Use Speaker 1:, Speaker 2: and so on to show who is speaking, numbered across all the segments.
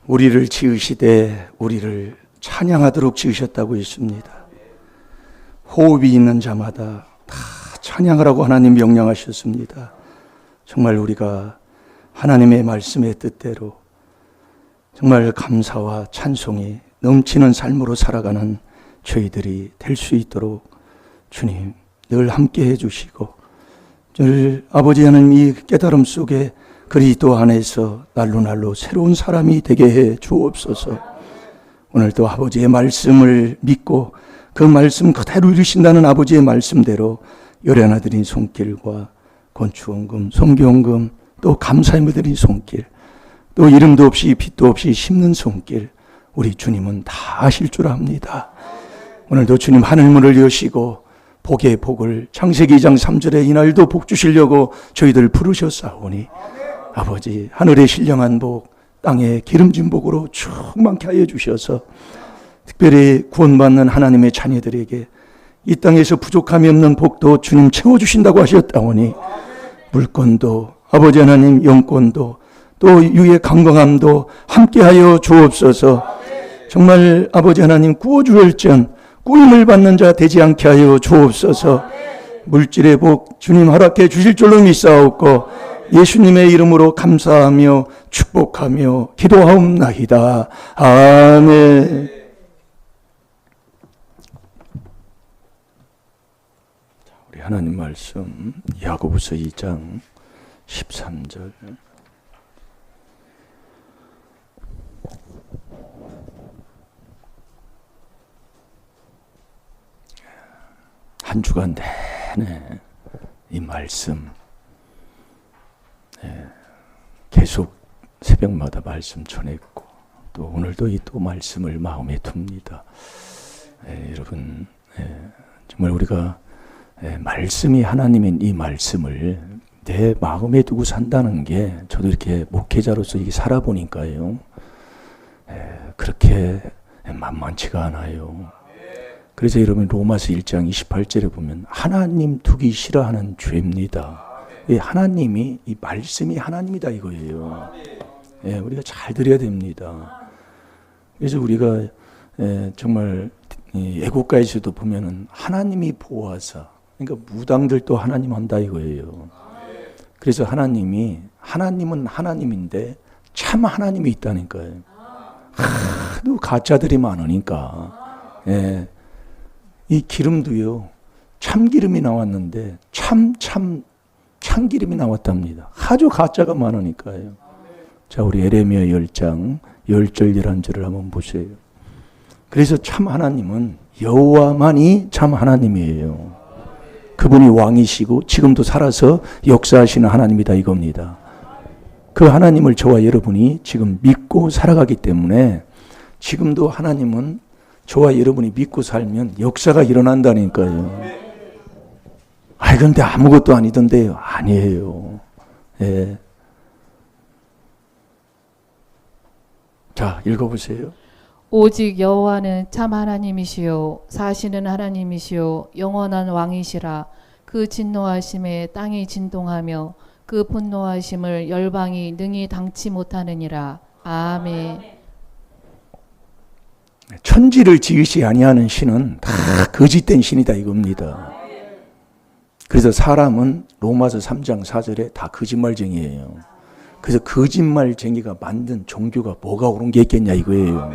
Speaker 1: 우리를 지으시되 우리를 찬양하도록 지으셨다고 했습니다. 호흡이 있는 자마다 다 찬양하라고 하나님 명령하셨습니다. 정말 우리가 하나님의 말씀의 뜻대로 정말 감사와 찬송이 넘치는 삶으로 살아가는 저희들이 될 수 있도록 주님 늘 함께 해주시고 늘 아버지 하나님 이 깨달음 속에 그리스도 안에서 날로 새로운 사람이 되게 해 주옵소서. 오늘도 아버지의 말씀을 믿고 그 말씀 그대로 이루신다는 아버지의 말씀대로 요란하 드린 손길과 건축원금, 성경금, 또 감사함을 드린 손길, 또 이름도 없이 빛도 없이 심는 손길, 우리 주님은 다 아실 줄 압니다. 오늘도 주님 하늘문을 여시고 복의 복을 창세기 2장 3절에 이날도 복 주시려고 저희들 부르셨사오니 아버지 하늘의 신령한 복, 땅의 기름진 복으로 충만케 하여 주셔서 특별히 구원받는 하나님의 자녀들에게 이 땅에서 부족함이 없는 복도 주님 채워주신다고 하셨다오니 물권도 아버지 하나님 영권도 또 유의 강건함도 함께하여 주옵소서. 정말 아버지 하나님 구워주일전 꾸임을 받는 자 되지 않게 하여 주옵소서. 물질의 복 주님 허락해 주실 줄로 믿사옵고 예수님의 이름으로 감사하며 축복하며 기도하옵나이다. 아멘. 우리 하나님 말씀 야고보서 2장 13절. 한 주간 내내 이 말씀 계속 새벽마다 말씀 전했고 또 오늘도 이 또 말씀을 마음에 둡니다. 여러분 정말 우리가 말씀이 하나님인 이 말씀을 내 마음에 두고 산다는 게 저도 이렇게 목회자로서 이게 살아보니까요 그렇게 만만치가 않아요. 그래서 여러분 로마서 1장 28절에 보면 하나님 두기 싫어하는 죄입니다. 하나님이 이 말씀이 하나님이다 이거예요. 우리가 잘 들어야 됩니다. 그래서 우리가 정말 애국가에서도 보면은 하나님이 보호하사, 그러니까 무당들도 하나님 한다 이거예요. 그래서 하나님은 하나님인데 참 하나님이 있다니까요. 하도 가짜들이 많으니까. 이 기름도요 참기름이 나왔는데 참기름이 나왔답니다. 아주 가짜가 많으니까요. 자, 우리 에레미야 10장 10절 11절을 한번 보세요. 그래서 참 하나님은 여호와만이 참 하나님이에요. 그분이 왕이시고 지금도 살아서 역사하시는 하나님이다 이겁니다. 그 하나님을 저와 여러분이 지금 믿고 살아가기 때문에 지금도 하나님은 저와 여러분이 믿고 살면 역사가 일어난다니까요. 그런데 아무것도 아니던데요. 아니에요. 자, 읽어보세요.
Speaker 2: 오직 여호와는 참 하나님이시요 사시는 하나님이시요 영원한 왕이시라. 그 진노하심에 땅이 진동하며 그 분노하심을 열방이 능히 당치 못하느니라. 아멘.
Speaker 1: 천지를 지으시 아니하는 신은 다 거짓된 신이다 이겁니다. 그래서 사람은 로마서 3장 4절에 다 거짓말쟁이에요. 그래서 거짓말쟁이가 만든 종교가 뭐가 옳은 게 있겠냐 이거예요.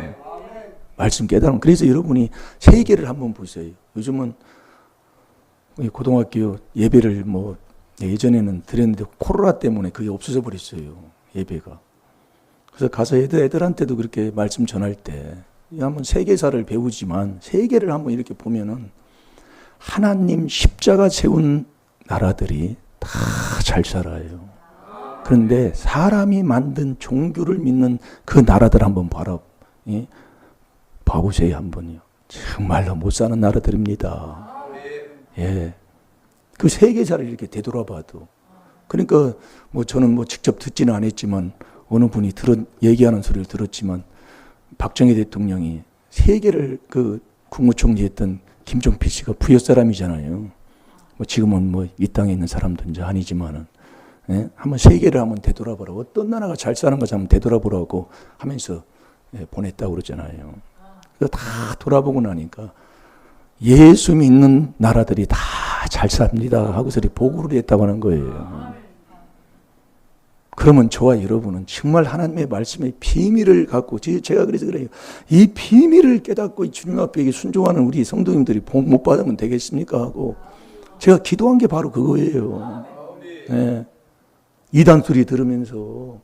Speaker 1: 말씀 깨달으면. 그래서 여러분이 세계를 한번 보세요. 요즘은 고등학교 예배를 예전에는 드렸는데 코로나 때문에 그게 없어져 버렸어요. 예배가. 그래서 가서 애들한테도 그렇게 말씀 전할 때 한번 세계사를 배우지만 세계를 한번 이렇게 보면은 하나님 십자가 세운 나라들이 다 잘 살아요. 그런데 사람이 만든 종교를 믿는 그 나라들 한번 봐보세요 한번요. 정말로 못 사는 나라들입니다. 그 세계사를 이렇게 되돌아봐도. 그러니까 저는 직접 듣지는 않았지만 어느 분이 얘기하는 소리를 들었지만 박정희 대통령이 세계를 그 국무총리 했던 김종필 씨가 부여 사람이잖아요. 지금은 이 땅에 있는 사람도 이제 아니지만은, 한번 세계를 한번 되돌아보라고, 어떤 나라가 잘 사는 것을 한번 되돌아보라고 하면서 보냈다고 그러잖아요. 그래서 다 돌아보고 나니까 예수 믿는 나라들이 다 잘 삽니다 하고서 보고를 했다고 하는 거예요. 그러면 저와 여러분은 정말 하나님의 말씀의 비밀을 갖고, 제가 그래서 그래요. 이 비밀을 깨닫고 주님 앞에 순종하는 우리 성도님들이 복 못 받으면 되겠습니까? 하고 제가 기도한 게 바로 그거예요. 네. 이단 소리 들으면서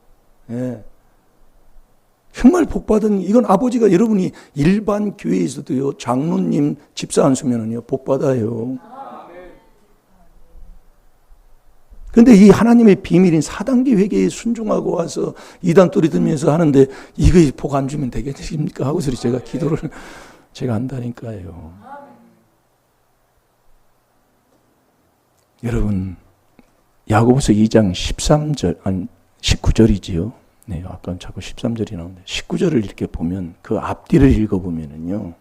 Speaker 1: 정말 복받은, 이건 아버지가, 여러분이 일반 교회에서도요, 장로님 집사 안 쓰면은요, 복받아요. 근데 이 하나님의 비밀인 4단계 회개에 순종하고 와서 이단 소리 들으면서 하는데, 이거 복 안 주면 되겠습니까? 하고서 제가 기도를 제가 한다니까요. 여러분, 야고보서 2장 13절, 아니 19절이지요. 네, 아까 자꾸 13절이 나오는데 19절을 이렇게 보면 그 앞뒤를 읽어보면은요,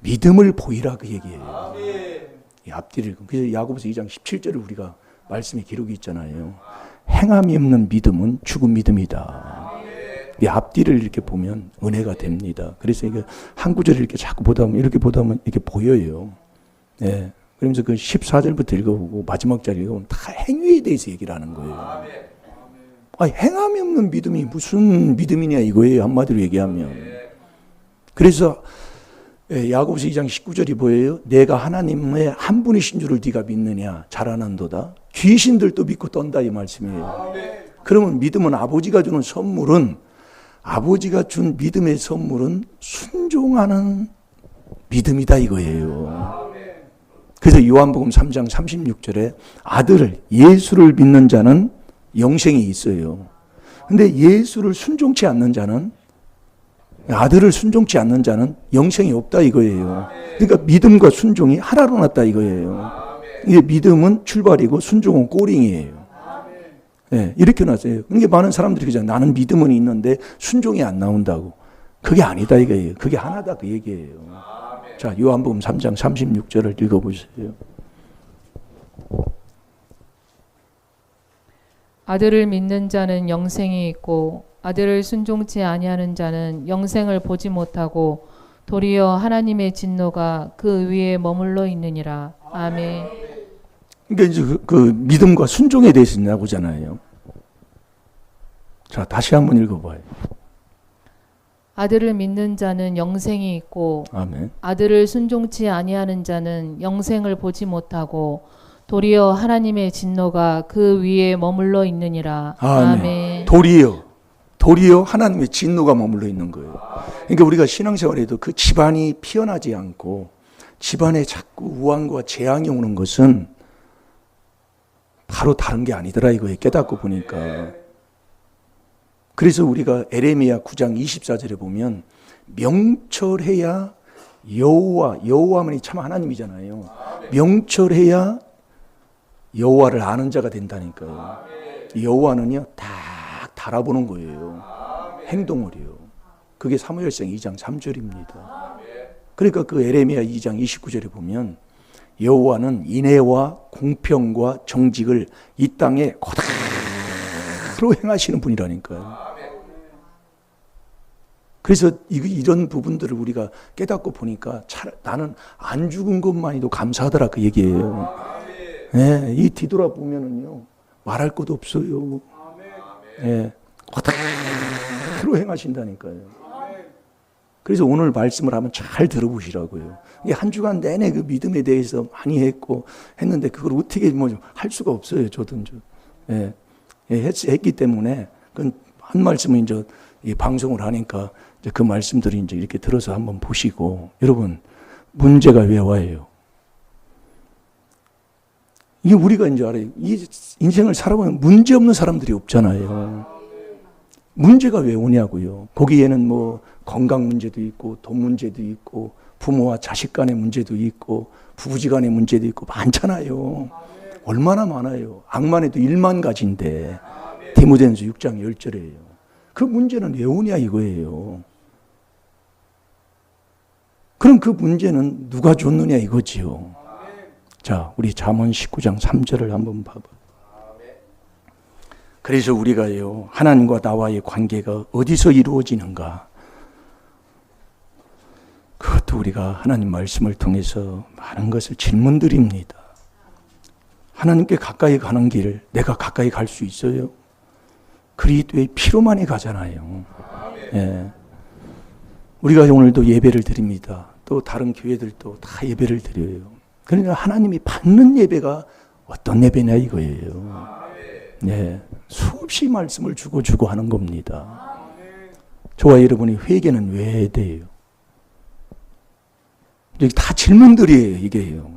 Speaker 1: 믿음을 보이라 그 얘기예요. 이 앞뒤를 읽으면, 그래서 야고보서 2장 17절을 우리가 말씀에 기록이 있잖아요. 행함이 없는 믿음은 죽은 믿음이다. 이 앞뒤를 이렇게 보면 은혜가 됩니다. 그래서 이게 한 구절을 이렇게 자꾸 보다 보면, 이렇게 보다 보면 이렇게 보여요. 네. 그러면서 그 14절부터 읽어보고 마지막 절 읽어보면 다 행위에 대해서 얘기를 하는 거예요. 아니, 행함이 없는 믿음이 무슨 믿음이냐 이거예요. 한마디로 얘기하면. 그래서 야고보서 2장 19절이 뭐예요? 내가 하나님의 한 분이신 줄을 네가 믿느냐? 잘 아는도다. 귀신들도 믿고 떤다 이 말씀이에요. 그러면 믿음은 아버지가 주는 선물은, 아버지가 준 믿음의 선물은 순종하는 믿음이다 이거예요. 그래서 요한복음 3장 36절에 아들을, 예수를 믿는 자는 영생이 있어요. 근데 예수를 순종치 않는 자는, 아들을 순종치 않는 자는 영생이 없다 이거예요. 그러니까 믿음과 순종이 하나로 났다 이거예요. 이게 믿음은 출발이고 순종은 꼬링이에요. 네, 이렇게 놨어요. 그러니까 많은 사람들이 그러잖아요. 나는 믿음은 있는데 순종이 안 나온다고. 그게 아니다 이거예요. 그게 하나다 그 얘기예요. 자, 요한복음 3장 36절을 읽어보세요.
Speaker 2: 아들을 믿는 자는 영생이 있고 아들을 순종치 아니하는 자는 영생을 보지 못하고 도리어 하나님의 진노가 그 위에 머물러 있느니라. 아멘.
Speaker 1: 그러니까 이제 그 믿음과 순종에 대해서 나오잖아요. 자, 다시 한번 읽어봐요.
Speaker 2: 아들을 믿는 자는 영생이 있고
Speaker 1: 아멘.
Speaker 2: 아들을 순종치 아니하는 자는 영생을 보지 못하고 도리어 하나님의 진노가 그 위에 머물러 있느니라. 아멘.
Speaker 1: 도리어 하나님의 진노가 머물러 있는 거예요. 그러니까 우리가 신앙생활에도 그 집안이 피어나지 않고 집안에 자꾸 우환과 재앙이 오는 것은 바로 다른 게 아니더라 이거에 깨닫고 보니까. 그래서 우리가 에레미야 9장 24절에 보면 명철해야 여호와만이 참 하나님이잖아요. 명철해야 여호와를 아는 자가 된다니까요. 여호와는요 딱 달아보는 거예요. 행동을요. 그게 사무엘상 2장 3절입니다. 그러니까 그 에레미야 2장 29절에 보면 여호와는 인애와 공평과 정직을 이 땅에 그대로 행하시는 분이라니까요. 그래서 이런 부분들을 우리가 깨닫고 보니까 나는 안 죽은 것만이도 감사하더라 그 얘기예요. 네, 이 뒤돌아보면은요 말할 것도 없어요. 네, 그대로 행하신다니까요. 그래서 오늘 말씀을 한번 잘 들어보시라고요. 이게 한 주간 내내 그 믿음에 대해서 많이 했는데 그걸 어떻게 할 수가 없어요. 저도 했기 때문에 한 말씀을 이제 이 방송을 하니까 이제 그 말씀들이 이제 이렇게 들어서 한번 보시고, 여러분 문제가 왜 와요? 이게 우리가 이제 알아요. 이 인생을 살아보면 문제 없는 사람들이 없잖아요. 문제가 왜 오냐고요. 거기에는 뭐 건강 문제도 있고 돈 문제도 있고 부모와 자식 간의 문제도 있고 부부지간의 문제도 있고 많잖아요. 얼마나 많아요. 악만 해도 1만 가지인데 디모데전서 6장 10절이에요. 그 문제는 왜 오냐 이거예요. 그럼 그 문제는 누가 줬느냐 이거지요. 자, 우리 잠언 19장 3절을 한번 봐봐. 그래서 우리가요, 하나님과 나와의 관계가 어디서 이루어지는가? 그것도 우리가 하나님 말씀을 통해서 많은 것을 질문드립니다. 하나님께 가까이 가는 길, 내가 가까이 갈 수 있어요? 그리스도의 피로만이 가잖아요. 예. 우리가 오늘도 예배를 드립니다. 또 다른 교회들도 다 예배를 드려요. 그러나 하나님이 받는 예배가 어떤 예배냐 이거예요. 예. 수없이 말씀을 주고 하는 겁니다. 저와 여러분이 회개는 왜 해야 돼요? 여기 다 질문들이에요, 이게요.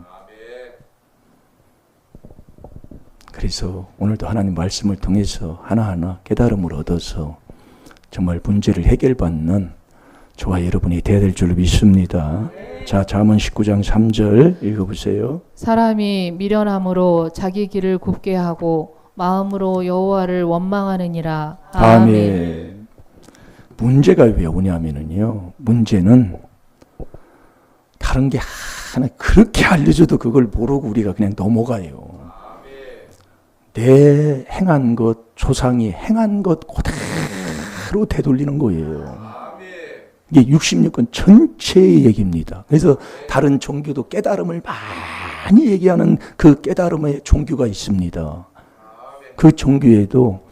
Speaker 1: 그래서 오늘도 하나님 말씀을 통해서 하나하나 깨달음을 얻어서 정말 문제를 해결받는 저와 여러분이 되어야 될 줄로 믿습니다. 자, 잠언 19장 3절 읽어보세요.
Speaker 2: 사람이 미련함으로 자기 길을 굽게 하고 마음으로 여호와를 원망하느니라.
Speaker 1: 아멘. 문제가 왜 오냐면은요, 문제는 다른 게 하나 그렇게 알려줘도 그걸 모르고 우리가 그냥 넘어가요. 내 행한 것, 조상이 행한 것 그대로 되돌리는 거예요. 이게 66권 전체의 얘기입니다. 그래서 다른 종교도 깨달음을 많이 얘기하는 그 깨달음의 종교가 있습니다. 그 종교에도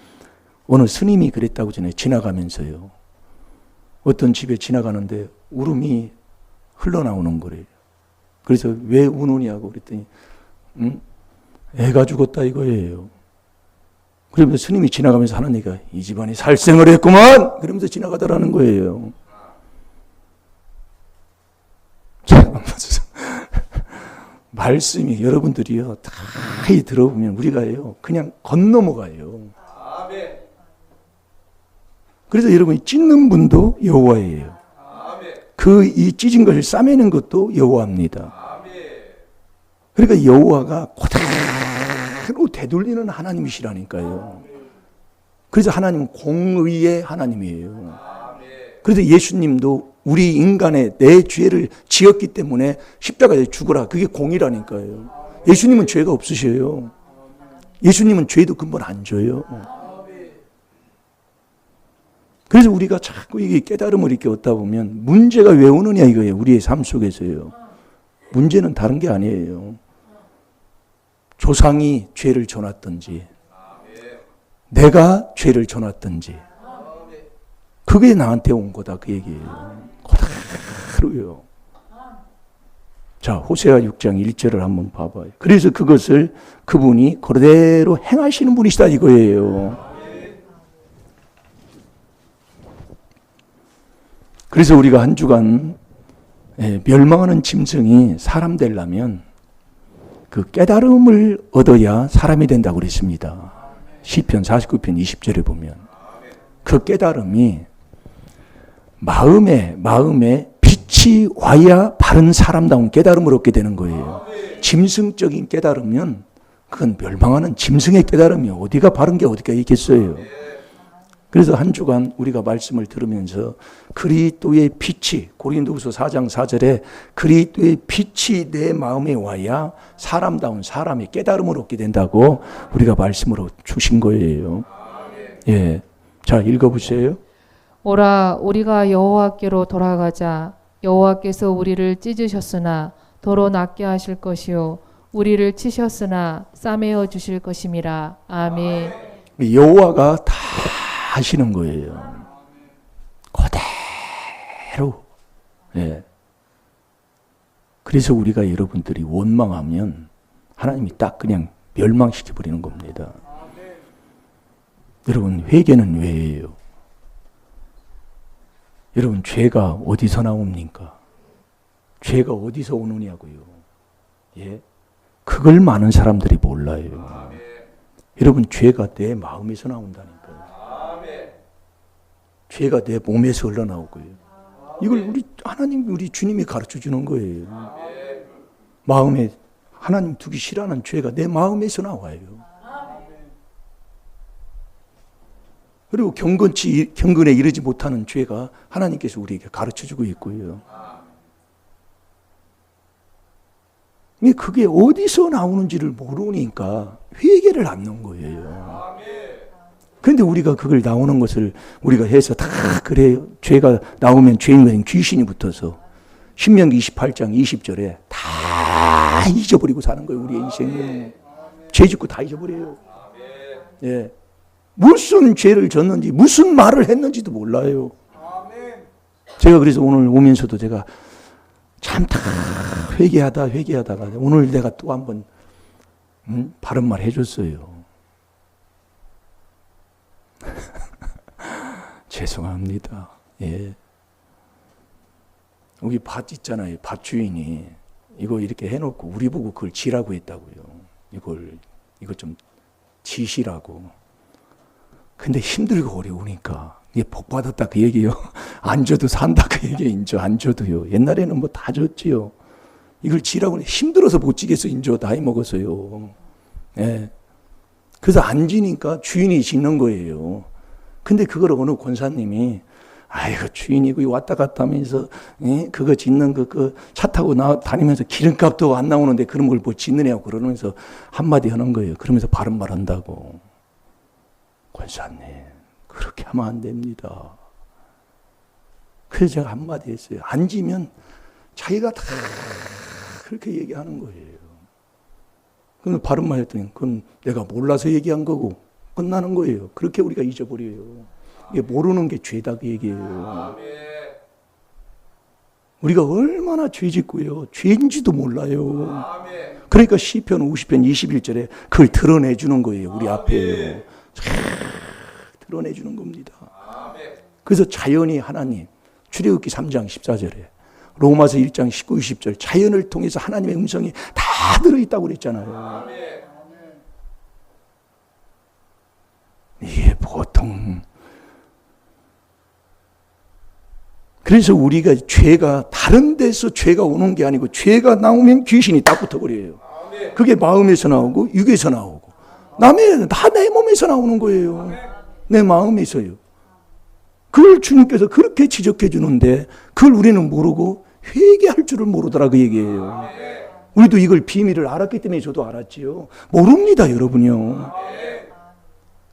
Speaker 1: 어느 스님이 그랬다고 전에 지나가면서요. 어떤 집에 지나가는데 울음이 흘러나오는 거래요. 그래서 왜 우느냐고 그랬더니 애가 죽었다 이거예요. 그러면서 스님이 지나가면서 하는 얘기가 이 집안이 살생을 했구만! 그러면서 지나가더라는 거예요. 말씀이 여러분들이요 다 들어보면 우리가요 그냥 건너먹어요. 그래서 여러분이 찢는 분도 여호와예요. 그 이 찢은 것을 싸매는 것도 여호와입니다. 그러니까 여호와가 그대로 되돌리는 하나님이시라니까요. 그래서 하나님은 공의의 하나님이에요. 그래서 예수님도 우리 인간의 내 죄를 지었기 때문에 십자가에 죽으라. 그게 공의라니까요. 예수님은 죄가 없으셔요. 예수님은 죄도 근본 안 져요. 그래서 우리가 자꾸 이게 깨달음을 이렇게 얻다 보면 문제가 왜 오느냐 이거예요. 우리의 삶 속에서요. 문제는 다른 게 아니에요. 조상이 죄를 져놨든지 내가 죄를 져놨든지 그게 나한테 온 거다 그 얘기예요. 그대로요. 자, 호세아 6장 1절을 한번 봐봐요. 그래서 그것을 그분이 그대로 행하시는 분이시다 이거예요. 그래서 우리가 한 주간 멸망하는 짐승이 사람 되려면 그 깨달음을 얻어야 사람이 된다고 그랬습니다. 시편 49편 20절에 보면 그 깨달음이 마음에 빛이 와야 바른 사람다운 깨달음을 얻게 되는 거예요. 짐승적인 깨달으면 그건 멸망하는 짐승의 깨달음이 어디가 바른 게 어디가 있겠어요. 그래서 한 주간 우리가 말씀을 들으면서 그리스도의 빛이 고린도후서 4장 4절에 그리스도의 빛이 내 마음에 와야 사람다운 사람이 깨달음을 얻게 된다고 우리가 말씀으로 주신 거예요. 예, 자 읽어보세요.
Speaker 2: 오라 우리가 여호와께로 돌아가자. 여호와께서 우리를 찢으셨으나 도로 낫게 하실 것이요 우리를 치셨으나 싸매어 주실 것임이라. 아멘.
Speaker 1: 여호와가 다 하시는 거예요. 그대로. 예. 그래서 우리가 여러분들이 원망하면 하나님이 딱 그냥 멸망시켜 버리는 겁니다. 여러분 회개는 왜예요? 여러분 죄가 어디서 나옵니까? 죄가 어디서 오느냐고요. 예? 그걸 많은 사람들이 몰라요. 여러분 죄가 내 마음에서 나온다니까요. 죄가 내 몸에서 흘러나오고요. 이걸 우리 주님이 가르쳐 주는 거예요. 마음에 하나님 두기 싫어하는 죄가 내 마음에서 나와요. 그리고 경건에 이르지 못하는 죄가 하나님께서 우리에게 가르쳐 주고 있고요. 그게 어디서 나오는지를 모르니까 회개를 안 넣은 거예요. 그런데 우리가 그걸 나오는 것을 우리가 해서 다 그래요. 죄가 나오면 죄인은 귀신이 붙어서 신명기 28장 20절에 다 잊어버리고 사는 거예요. 우리 인생은. 죄 짓고 다 잊어버려요. 예. 무슨 죄를 졌는지 무슨 말을 했는지도 몰라요. 제가 그래서 오늘 오면서도 제가 참 다 회개하다가 오늘 내가 또 한번 바른 말 해줬어요. 죄송합니다. 예. 여기 밭 있잖아요. 밭 주인이 이거 이렇게 해놓고 우리 보고 그걸 지라고 했다고요. 이거 좀 지시라고. 근데 힘들고 어려우니까 이게 복 받았다 그 얘기요. 안 줘도 산다 그 얘기 인조 안 줘도요. 옛날에는 뭐 다 줬지요. 이걸 지라고 힘들어서 못 지겠어 인조 나이 먹어서요. 예. 그래서 안 지니까 주인이 짓는 거예요. 근데 그걸 어느 권사님이 아이고 주인이 왔다 갔다 하면서 그거 짓는 그 차 타고 다니면서 기름값도 안 나오는데 그런 걸 뭐 짓느냐고 그러면서 한마디 하는 거예요. 그러면서 바른 말 한다고. 권사님 그렇게 하면 안 됩니다. 그래서 제가 한마디 했어요. 안 지면 자기가 다 그렇게 얘기하는 거예요. 그럼 바른 말 했더니 그건 내가 몰라서 얘기한 거고 끝나는 거예요. 그렇게 우리가 잊어버려요. 이게 모르는 게 죄다 그 얘기예요. 우리가 얼마나 죄 짓고요. 죄인지도 몰라요. 그러니까 시편 50편 21절에 그걸 드러내주는 거예요. 우리 앞에. 드러내주는 겁니다. 그래서 자연이 하나님, 출애굽기 3장 14절에 로마서 1장 19, 20절 자연을 통해서 하나님의 음성이 다 들어있다고 그랬잖아요. 이게 보통 그래서 우리가 죄가 다른 데서 죄가 오는 게 아니고 죄가 나오면 귀신이 딱 붙어버려요. 그게 마음에서 나오고 육에서 나오고 다 내 몸에서 나오는 거예요. 내 마음에서요. 그걸 주님께서 그렇게 지적해 주는데 그걸 우리는 모르고 회개할 줄을 모르더라 그 얘기예요. 우리도 이걸 비밀을 알았기 때문에 저도 알았지요. 모릅니다 여러분요.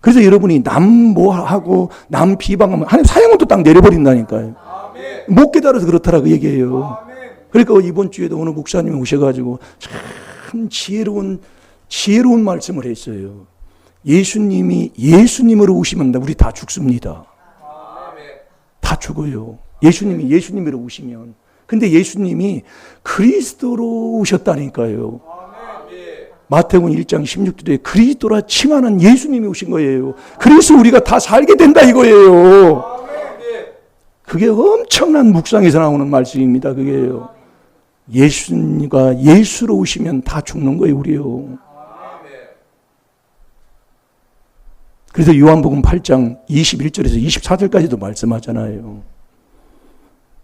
Speaker 1: 그래서 여러분이 남 뭐하고 남 비방하면 하나님 사형을 또 딱 내려버린다니까요. 못 깨달아서 그렇다라 그 얘기예요. 그러니까 이번 주에도 어느 목사님이 오셔가지고 참 지혜로운 말씀을 했어요. 예수님으로 오시면 우리 다 죽습니다. 다 죽어요. 예수님으로 오시면. 근데 예수님이 그리스도로 오셨다니까요. 마태복음 1장 16절에 그리스도라 칭하는 예수님이 오신 거예요. 그래서 우리가 다 살게 된다 이거예요. 그게 엄청난 묵상에서 나오는 말씀입니다. 그게요. 예수로 오시면 다 죽는 거예요, 우리요. 그래서 요한복음 8장 21절에서 24절까지도 말씀하잖아요.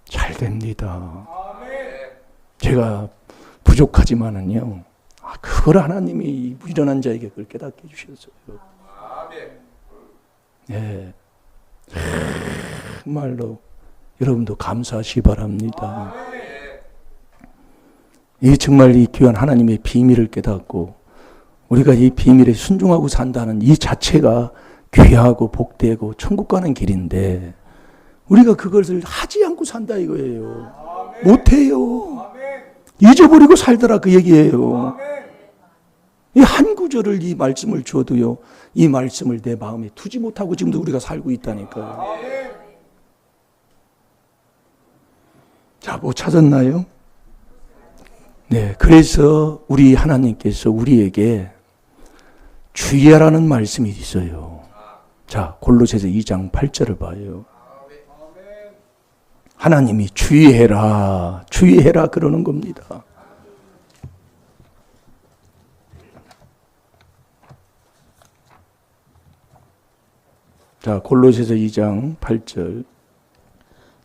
Speaker 1: 잘 됩니다. 제가 부족하지만은요. 그걸 하나님이 일어난 자에게 그걸 깨닫게 해주셨어요. 네. 정말로 여러분도 감사하시기 바랍니다. 이 정말 이 귀한 하나님의 비밀을 깨닫고 우리가 이 비밀에 순종하고 산다는 이 자체가 귀하고 복되고 천국 가는 길인데 우리가 그것을 하지 않고 산다 이거예요. 못해요. 잊어버리고 살더라 그 얘기예요. 이 한 구절을 이 말씀을 줘도요. 이 말씀을 내 마음에 두지 못하고 지금도 우리가 살고 있다니까요. 자, 뭐 찾았나요? 네, 그래서 우리 하나님께서 우리에게 주의하라는 말씀이 있어요. 자, 골로새서 2장 8절을 봐요. 하나님이 주의해라 그러는 겁니다. 자, 골로새서 2장 8절.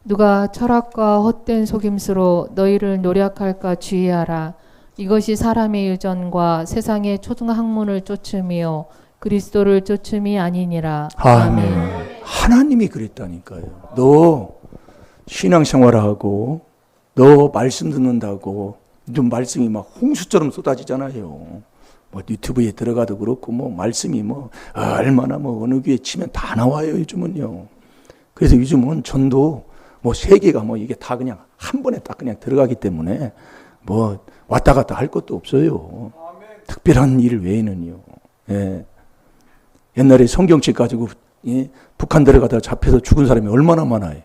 Speaker 2: 누가 철학과 헛된 속임수로 너희를 노략할까 주의하라. 이것이 사람의 유전과 세상의 초등학문을 쫓음이요 그리스도를 쫓음이 아니니라.
Speaker 1: 아멘. 하나님이 그랬다니까요. 너 신앙생활하고 너 말씀 듣는다고 좀 말씀이 막 홍수처럼 쏟아지잖아요. 뭐 유튜브에 들어가도 그렇고 뭐 말씀이 뭐 얼마나 뭐 어느 교회 치면 다 나와요 요즘은요. 그래서 요즘은 전도 뭐 세계가 뭐 이게 다 그냥 한 번에 딱 그냥 들어가기 때문에 뭐 왔다 갔다 할 것도 없어요. 특별한 일 외에는요. 예. 옛날에 성경책 가지고 북한 들어가다가 잡혀서 죽은 사람이 얼마나 많아요.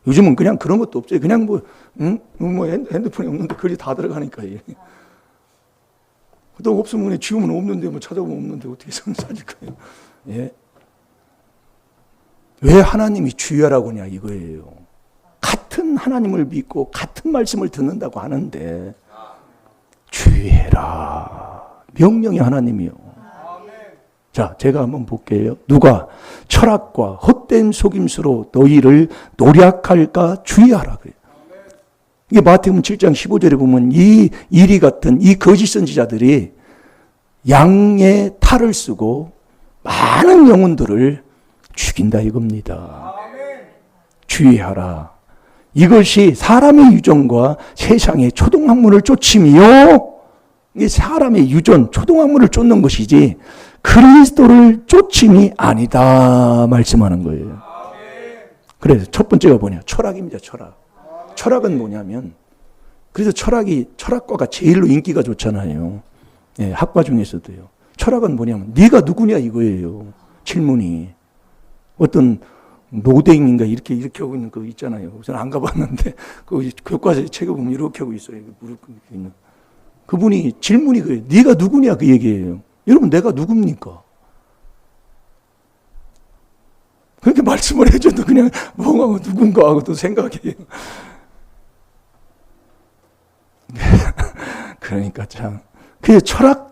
Speaker 1: 요즘은 그냥 그런 것도 없어요. 그냥 뭐 핸드폰이 없는데 글이 다 들어가니까. 또 없으면 그냥 지우면 없는데 뭐 찾아보면 없는데 어떻게 살릴 거예요. 예. 왜 하나님이 주여라고 하냐 이거예요. 같은 하나님을 믿고 같은 말씀을 듣는다고 하는데 주의해라. 명령이 하나님이요. 자, 제가 한번 볼게요. 누가 철학과 헛된 속임수로 너희를 노략할까 주의하라 그래요. 이게 마태복음 7장 15절에 보면 이 이리 같은 이 거짓 선지자들이 양의 탈을 쓰고 많은 영혼들을 죽인다 이겁니다. 주의하라. 이것이 사람의 유전과 세상의 초동학문을 쫓음이요. 이게 사람의 유전, 초동학문을 쫓는 것이지 그리스도를 쫓음이 아니다 말씀하는 거예요. 그래서 첫 번째가 뭐냐? 철학입니다. 철학. 철학은 뭐냐면 그래서 철학과가 제일로 인기가 좋잖아요. 예, 학과 중에서도요. 철학은 뭐냐면 네가 누구냐 이거예요. 질문이. 어떤 노댕인가 이렇게 하고 있는 거 있잖아요. 저는 안 가봤는데 그 교과서에 책을 보면 이렇게 하고 있어요. 무릎 꿇고 있는. 그분이 질문이 그래요. 네가 누구냐 그 얘기예요. 여러분 내가 누굽니까? 그렇게 말씀을 해줘도 그냥 뭐가 누군가 하고 또 생각해요. 그러니까 참 그 철학과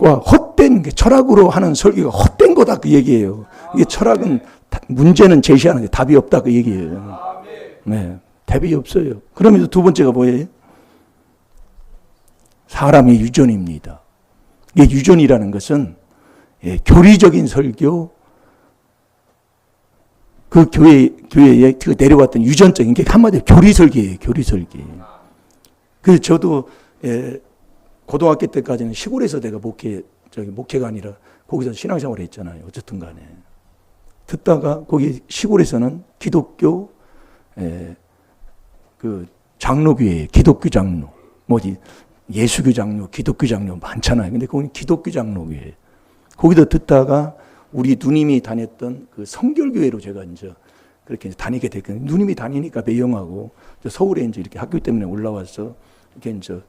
Speaker 1: 헛된 게 철학으로 하는 설교가 헛된 거다 그 얘기예요. 이게 철학은 문제는 제시하는데 답이 없다 그 얘기예요. 네, 답이 없어요. 그러면서 두 번째가 뭐예요? 사람의 유전입니다. 이게 유전이라는 것은 교리적인 설교, 그 교회에 그 내려왔던 유전적인 게 한마디로 교리 설계예요. 교리 설계. 그래서 저도 고등학교 때까지는 시골에서 내가 목회가 아니라 거기서 신앙생활을 했잖아요. 어쨌든 간에. 듣다가 거기 시골에서는 기독교 그 장로교회, 기독교 장로, 뭐지 예수교 장로, 기독교 장로 많잖아요. 근데 거기 기독교 장로교회. 거기도 듣다가 우리 누님이 다녔던 그 성결교회로 제가 이제 그렇게 다니게 됐거든요. 누님이 다니니까 매형하고 서울에 이제 이렇게 학교 때문에 올라와서 이렇게 이제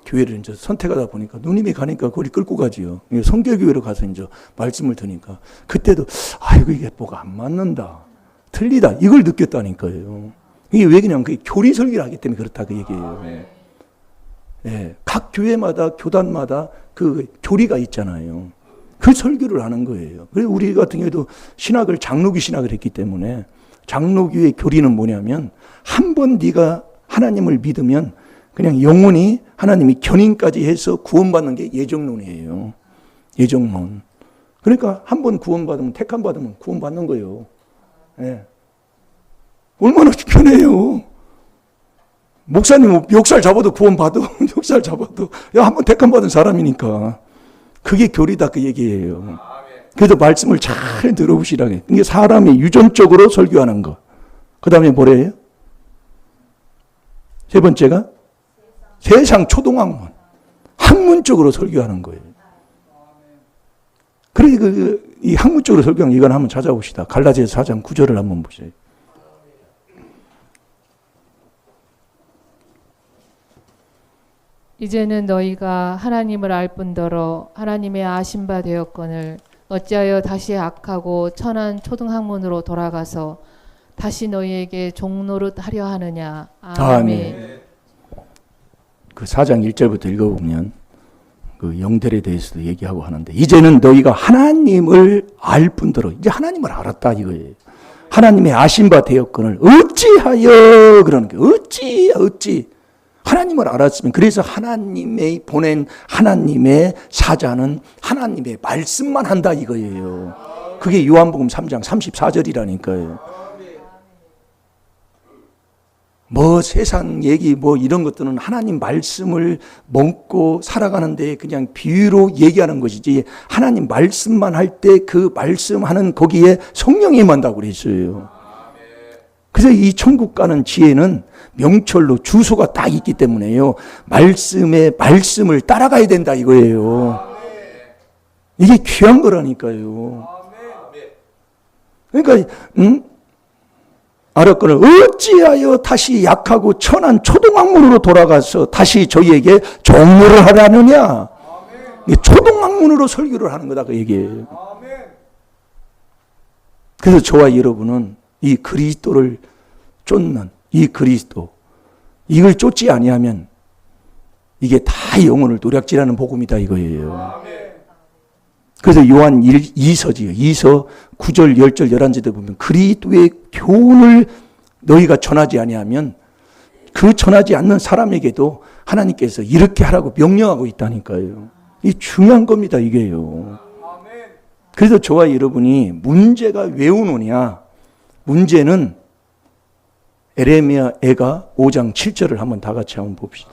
Speaker 1: 교회를 이제 선택하다 보니까 누님이 가니까 거기 끌고 가지요. 성결교회로 가서 이제 말씀을 드니까 그때도 아이고 이게 뭐가 안 맞는다, 틀리다 이걸 느꼈다니까요. 이게 왜 그냥 그 교리 설계를 하기 때문에 그렇다 그 얘기예요. 예, 각 교회마다 교단마다 그 교리가 있잖아요. 그 설교를 하는 거예요. 그래서 우리 같은 경우에도 장로교 신학을 했기 때문에 장로교의 교리는 뭐냐면 한 번 네가 하나님을 믿으면 그냥 영원히 하나님이 견인까지 해서 구원받는 게 예정론이에요. 예정론. 그러니까 한 번 구원받으면 택함 받으면 구원받는 거예요. 예. 얼마나 편해요. 목사님 멱살 잡아도 구원받아. 멱살 잡아도. 야, 한 번 택함 받은 사람이니까. 그게 교리다 그 얘기예요. 그래서 말씀을 잘 들어보시라고. 이게 사람이 유전적으로 설교하는 거. 그 다음에 뭐래요? 세 번째가 세상 초동학문. 학문적으로 설교하는 거예요. 그러니까 이 학문적으로 설교하는 이건 한번 찾아봅시다. 갈라디아서 4장 9절을 한번 보세요.
Speaker 2: 이제는 너희가 하나님을 알 뿐더러 하나님의 아신 바 되었거늘 어찌하여 다시 악하고 천한 초등학문으로 돌아가서 다시 너희에게 종노릇 하려 하느냐. 아멘.
Speaker 1: 그 4장 1절부터 읽어보면 그 영들에 대해서도 얘기하고 하는데 이제는 너희가 하나님을 알 뿐더러 이제 하나님을 알았다 이거예요. 하나님의 아신 바 되었거늘 어찌하여 그러는 게 어찌 하나님을 알았으면 그래서 하나님의 보낸 하나님의 사자는 하나님의 말씀만 한다 이거예요. 그게 요한복음 3장 34절이라니까요. 뭐 세상 얘기 뭐 이런 것들은 하나님 말씀을 먹고 살아가는데 그냥 비유로 얘기하는 것이지, 하나님 말씀만 할 때 그 말씀하는 거기에 성령이 임한다고 그랬어요. 그래서 이 천국 가는 지혜는 명철로 주소가 딱 있기 때문에요. 말씀을 따라가야 된다 이거예요. 이게 귀한 거라니까요. 그러니까 아랍권을 어찌하여 다시 약하고 천한 초동학문으로 돌아가서 다시 저희에게 종로를 하라느냐. 초동학문으로 설교를 하는 거다 그 얘기예요. 그래서 저와 여러분은 이 그리스도를 쫓는 이 그리스도, 이걸 쫓지 아니하면 이게 다 영혼을 노략질하는 복음이다 이거예요. 그래서 요한 2서지요. 2서 9절, 10절, 11절에 보면 그리스도의 교훈을 너희가 전하지 아니하면 그 전하지 않는 사람에게도 하나님께서 이렇게 하라고 명령하고 있다니까요. 이 중요한 겁니다 이게요. 그래서 저와 여러분이 문제가 왜 오느냐. 문제는 에레미야 애가 5장 7절을 한번 다 같이 한번 봅시다.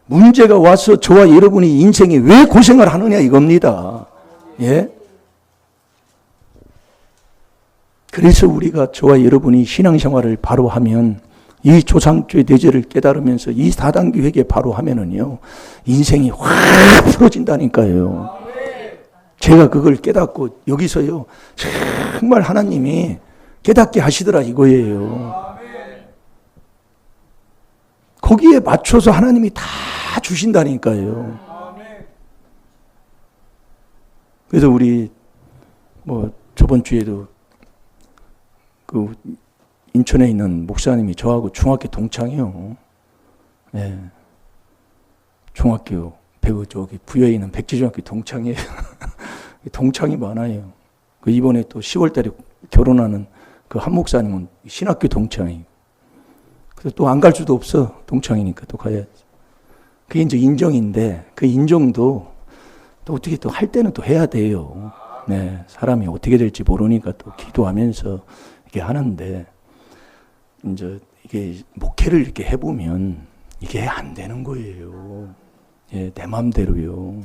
Speaker 1: 문제가 와서 저와 여러분이 인생에 왜 고생을 하느냐 이겁니다. 예? 그래서 우리가 저와 여러분이 신앙생활을 바로 하면, 이 조상주의 대제를 깨달으면서 이 4단계 회개 바로 하면은요, 인생이 확 풀어진다니까요. 제가 그걸 깨닫고 여기서요, 정말 하나님이 깨닫게 하시더라 이거예요. 거기에 맞춰서 하나님이 다 주신다니까요. 그래서 우리 저번 주에도 그 인천에 있는 목사님이 저하고 중학교 동창이요. 네. 중학교 배우 저기 부여에 있는 백지중학교 동창이에요. 동창이 많아요. 그 이번에 또 10월달에 결혼하는 그 한 목사님은 신학교 동창이에요. 그래서 또 안 갈 수도 없어. 동창이니까 또 가야지. 그게 이제 인정인데, 그 인정도 또 어떻게 또 할 때는 또 해야 돼요. 네. 사람이 어떻게 될지 모르니까 또 기도하면서 이게 하는데, 이제 이게 목회를 이렇게 해보면 이게 안 되는 거예요. 예, 내 마음대로요.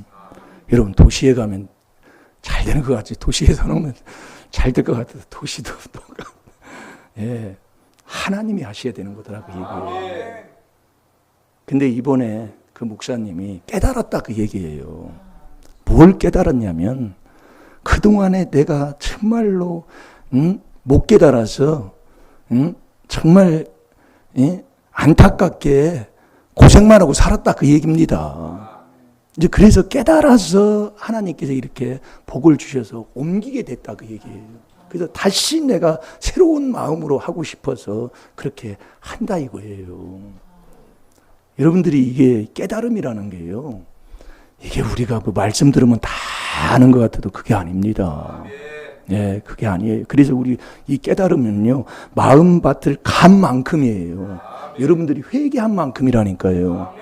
Speaker 1: 여러분 도시에 가면 잘 되는 것 같지? 도시에서 놓으면 잘 될 것 같아서 도시도 예, 하나님이 하셔야 되는 거더라 그 얘기예요. 근데 이번에 그 목사님이 깨달았다 그 얘기예요. 뭘 깨달았냐면, 그동안에 내가 정말로 못 깨달아서 정말 안타깝게 고생만 하고 살았다 그 얘기입니다. 이제 그래서 깨달아서 하나님께서 이렇게 복을 주셔서 옮기게 됐다 그 얘기예요. 그래서 다시 내가 새로운 마음으로 하고 싶어서 그렇게 한다 이거예요. 여러분들이 이게 깨달음이라는 게요, 이게 우리가 뭐 말씀 들으면 다 아는 것 같아도 그게 아닙니다. 예, 그게 아니에요. 그래서 우리 이 깨달으면요, 마음밭을 간 만큼이에요. 여러분들이 회개한 만큼이라니까요.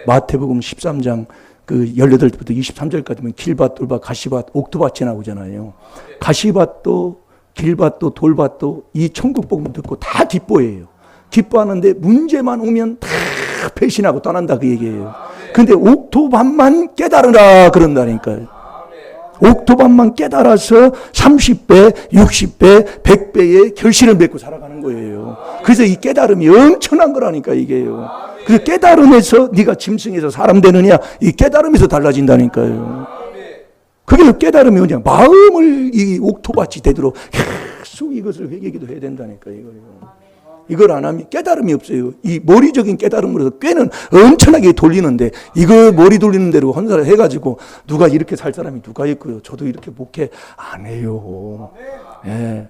Speaker 1: 마태복음 13장 그 18절부터 23절까지 보면 길밭, 돌밭, 가시밭, 옥토밭이 나오잖아요. 가시밭도 길밭도 돌밭도 이 천국 복음 듣고 다 기뻐해요. 기뻐하는데 문제만 오면 다 배신하고 떠난다 그 얘기예요. 근데 옥토밭만 깨달으라 그런다니까요. 옥토밭만 깨달아서 30배, 60배, 100배의 결실을 맺고 살아가는 거예요. 그래서 이 깨달음이 엄청난 거라니까 이게요. 그래서 깨달음에서 네가 짐승에서 사람 되느냐, 이 깨달음에서 달라진다니까요. 그게 깨달음이 뭐냐, 마음을 이 옥토밭이 되도록 계속 이것을 회개기도 해야 된다니까 이거예요. 이걸 안 하면 깨달음이 없어요. 이 머리적인 깨달음으로서 꾀는 엄청나게 돌리는데, 이거 머리 돌리는 대로 헌사를 해가지고 누가 이렇게 살 사람이 누가 있고요. 저도 이렇게 목회 안 해요. 예.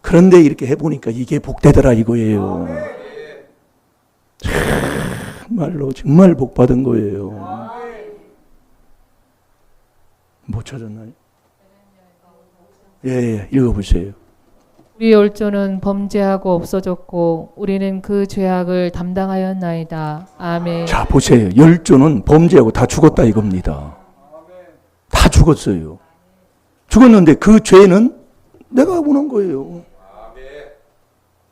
Speaker 1: 그런데 이렇게 해보니까 이게 복되더라 이거예요. 정말로 정말 복받은 거예요. 못 찾았나요? 예, 읽어보세요.
Speaker 2: 우리 열조는 범죄하고 없어졌고 우리는 그 죄악을 담당하였나이다. 아멘.
Speaker 1: 자, 보세요. 열조는 범죄하고 다 죽었다 이겁니다. 다 죽었어요. 죽었는데 그 죄는 내가 원한 거예요.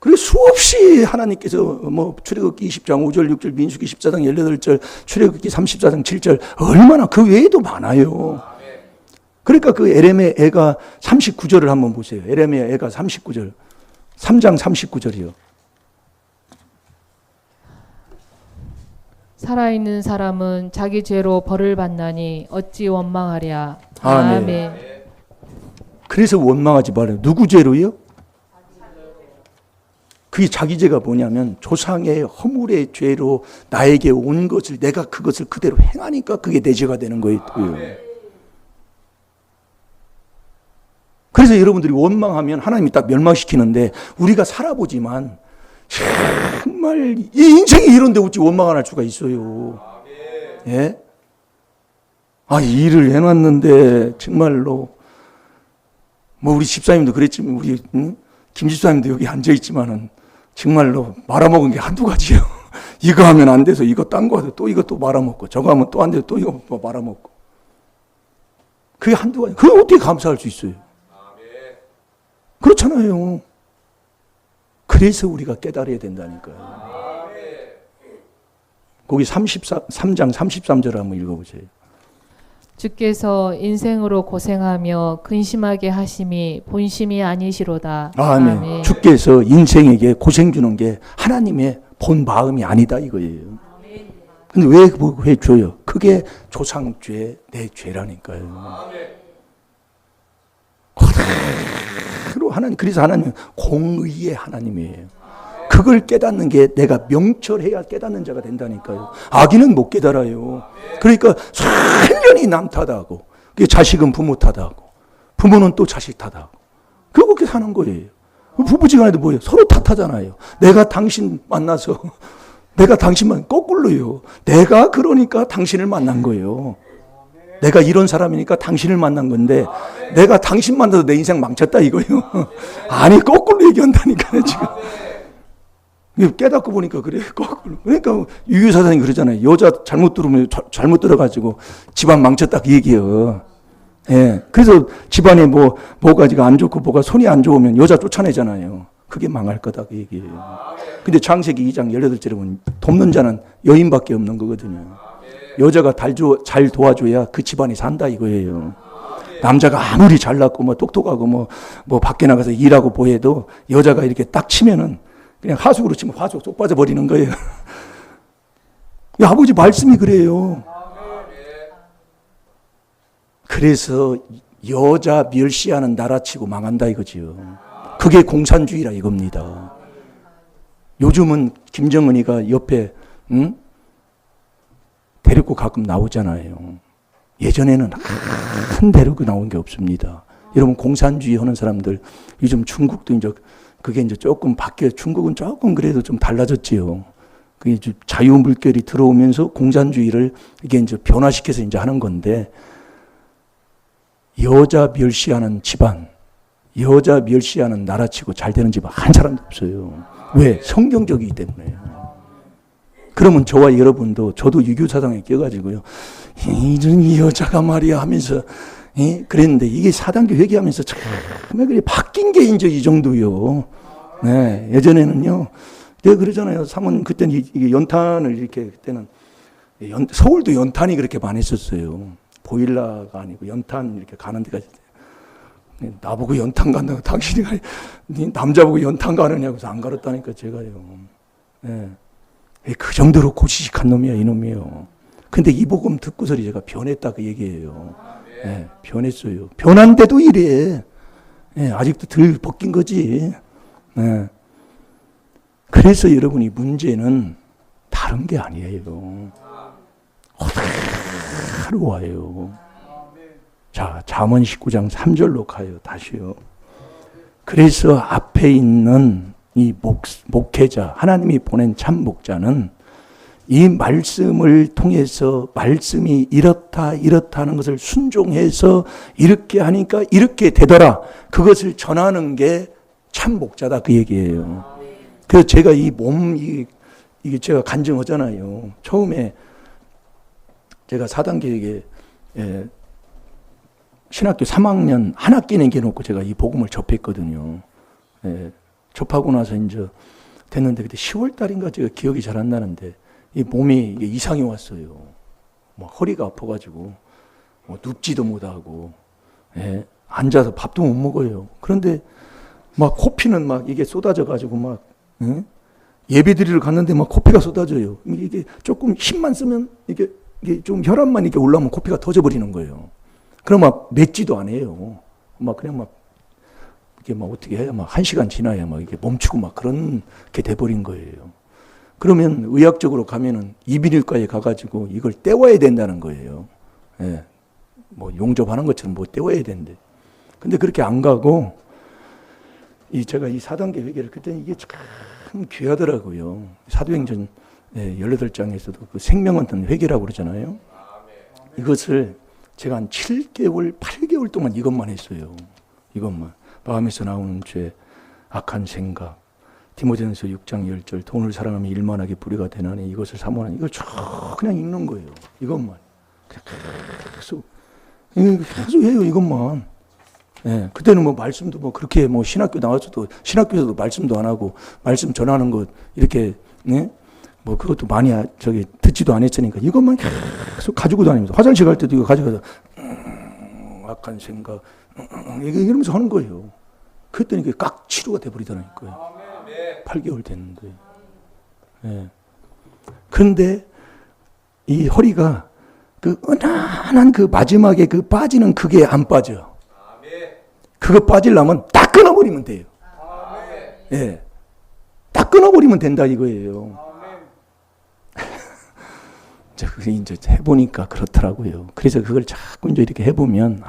Speaker 1: 그래 수없이 하나님께서 뭐 출애굽기 20장 5절 6절 민수기 14장 18절 출애굽기 34장 7절 얼마나 그 외에도 많아요. 그러니까 그 에레미야 애가 39절을 한번 보세요. 에레미야 애가 39절 3장 39절이요.
Speaker 2: 살아있는 사람은 자기 죄로 벌을 받나니 어찌 원망하랴.
Speaker 1: 아멘.
Speaker 2: 아멘.
Speaker 1: 그래서 원망하지 말아요. 누구 죄로요? 그게 자기 죄가 뭐냐면 조상의 허물의 죄로 나에게 온 것을 내가 그것을 그대로 행하니까 그게 내 죄가 되는 거예요. 그래서 여러분들이 원망하면 하나님이 딱 멸망시키는데 우리가 살아보지만 정말 이 인생이 이런데 어찌 원망 안 할 수가 있어요. 예? 아, 이 일을 해놨는데 정말로 뭐 우리 집사님도 그랬지만 우리 김 집사님도 여기 앉아 있지만은 정말로 말아먹은 게 한두 가지예요. 이거 하면 안 돼서 이거 딴 거 하도 또 이거 또 말아먹고 저거 하면 또 안 돼서 또 이거 말아먹고 그게 한두 가지. 그걸 어떻게 감사할 수 있어요? 그렇잖아요. 그래서 우리가 깨달아야 된다니까요. 거기 3장 33절 한번 읽어보세요.
Speaker 2: 주께서 인생으로 고생하며 근심하게 하심이 본심이 아니시로다.
Speaker 1: 아멘.
Speaker 2: 아멘.
Speaker 1: 주께서 인생에게 고생 주는 게 하나님의 본 마음이 아니다 이거예요. 근데 왜 줘요? 그게 조상죄, 내 죄라니까요. 그대로 하나님, 그래서 하나님은 공의의 하나님이에요. 그걸 깨닫는 게 내가 명철해야 깨닫는 자가 된다니까요. 아기는 못 깨달아요. 그러니까 살년이 남 탓하고, 자식은 부모 탓하고, 부모는 또 자식 탓하고, 그렇게 사는 거예요. 부부지간에도 뭐예요? 서로 탓하잖아요. 내가 당신 만나서, 내가 당신만 거꾸로요. 내가 그러니까 당신을 만난 거예요. 내가 이런 사람이니까 당신을 만난 건데, 내가 당신 만나서 내 인생 망쳤다 이거예요. 아니, 거꾸로 얘기한다니까요, 지금. 깨닫고 보니까 그래요. 거꾸로. 그러니까 유유사상이 그러잖아요. 여자 잘못 들으면 잘못 들어가지고 집안 망쳤다 그 얘기예요. 예. 그래서 집안에 뭐가지가 안 좋고 뭐가 손이 안 좋으면 여자 쫓아내잖아요. 그게 망할 거다 그 얘기예요. 근데 창세기 2장 18절에 보면 돕는 자는 여인밖에 없는 거거든요. 여자가 잘 도와줘야 그 집안이 산다 이거예요. 남자가 아무리 잘났고 뭐 똑똑하고 뭐 밖에 나가서 일하고 보여도 여자가 이렇게 딱 치면은 그냥 하숙으로 치면 화숙 쏙 빠져버리는 거예요. 아버지 말씀이 그래요. 그래서 여자 멸시하는 나라치고 망한다 이거지요. 그게 공산주의라 이겁니다. 요즘은 김정은이가 옆에 데리고 가끔 나오잖아요. 예전에는 한 데리고 나온 게 없습니다. 여러분 공산주의 하는 사람들 요즘 중국도 이제 그게 이제 조금 바뀌어 중국은 조금 그래도 좀 달라졌지요. 그게 이제 자유 물결이 들어오면서 공산주의를 이게 이제 변화시켜서 이제 하는 건데 여자 멸시하는 집안, 여자 멸시하는 나라치고 잘 되는 집안 한 사람도 없어요. 왜? 성경적이기 때문에. 그러면 저와 여러분도 저도 유교 사상에 껴가지고요. 이 여자가 말이야 하면서 그랬는데 이게 4단계 회개하면서 참 그래 바뀐 게 이제 이 정도요. 네, 예전에는요. 내가 그러잖아요. 사모님 그때는 이게 연탄을 이렇게 그때는 서울도 연탄이 그렇게 많이 있었어요. 보일러가 아니고 연탄 이렇게 가는 데가 나보고 연탄 간다고 당신이 남자보고 연탄 가느냐고 해서 안 가렸다니까 제가요. 네. 그 정도로 고지식한 놈이야 이놈이요. 근데 이 복음 듣고서리 제가 변했다 그 얘기예요. 네, 변했어요. 변한데도 이래. 네, 아직도 덜 벗긴 거지. 네. 그래서 여러분이 문제는 다른 게 아니에요. 그대로 와요. 자, 잠언 19장 3절로 가요. 다시요. 그래서 앞에 있는 이 목회자, 하나님이 보낸 참 목자는 이 말씀을 통해서 말씀이 이렇다 하는 것을 순종해서 이렇게 하니까 이렇게 되더라. 그것을 전하는 게 참 목자다 그 얘기예요. 그래서 제가 이게 제가 간증하잖아요. 처음에 제가 4단계에게 신학교 3학년 한 학기 남겨놓고 제가 이 복음을 접했거든요. 접하고 나서 이제 됐는데 그때 10월 달인가 제가 기억이 잘 안 나는데 이 몸이 이게 이상이 왔어요. 막 허리가 아파가지고 뭐 눕지도 못하고 예, 앉아서 밥도 못 먹어요. 그런데 막 코피는 막 이게 쏟아져가지고 막 예배드리러 갔는데 막 코피가 쏟아져요. 이게 조금 힘만 쓰면 이게 좀 혈압만 이렇게 올라오면 코피가 터져버리는 거예요. 그럼 막 맺지도 않아요. 막 그냥 막 이게 막 어떻게 해야 막 1시간 지나야 막 이게 멈추고 막 그런 게 돼버린 거예요. 그러면 의학적으로 가면은 이비인후과에 가가지고 이걸 떼워야 된다는 거예요. 예. 뭐 용접하는 것처럼 뭐 떼워야 된대. 근데 그렇게 안 가고 제가 이 4단계 회개를 그때 이게 참 귀하더라고요. 사도행전 18장에서도 그 생명 얻는 회개라고 그러잖아요. 이것을 제가 한 7개월, 8개월 동안 이것만 했어요. 이것만. 마음에서 나오는 죄, 악한 생각, 디모데전서 6장 10절, 돈을 사랑하면 일만하게 불의가 되나니 이것을 사모하니 이걸 쭉 그냥 읽는 거예요. 이것만. 계속 해요, 이것만. 예, 그때는 뭐 말씀도 뭐 그렇게 뭐 신학교 나와서도 신학교에서도 말씀도 안 하고 말씀 전하는 것 이렇게 뭐 그것도 많이 저기 듣지도 안 했으니까 이것만 계속 가지고 다니면서 화장실 갈 때도 이거 가져가서 악한 생각 이러면서 하는 거예요. 그랬더니 그게 깍 치료가 돼버리더라니까요. 8개월 됐는데. 예. 그런데 이 허리가 그 은은한 그 마지막에 그 빠지는 그게 안 빠져. 그거 빠지려면 딱 끊어버리면 돼요. 예. 딱 끊어버리면 된다 이거예요. 이제 해보니까 그렇더라고요. 그래서 그걸 자꾸 이제 이렇게 해보면,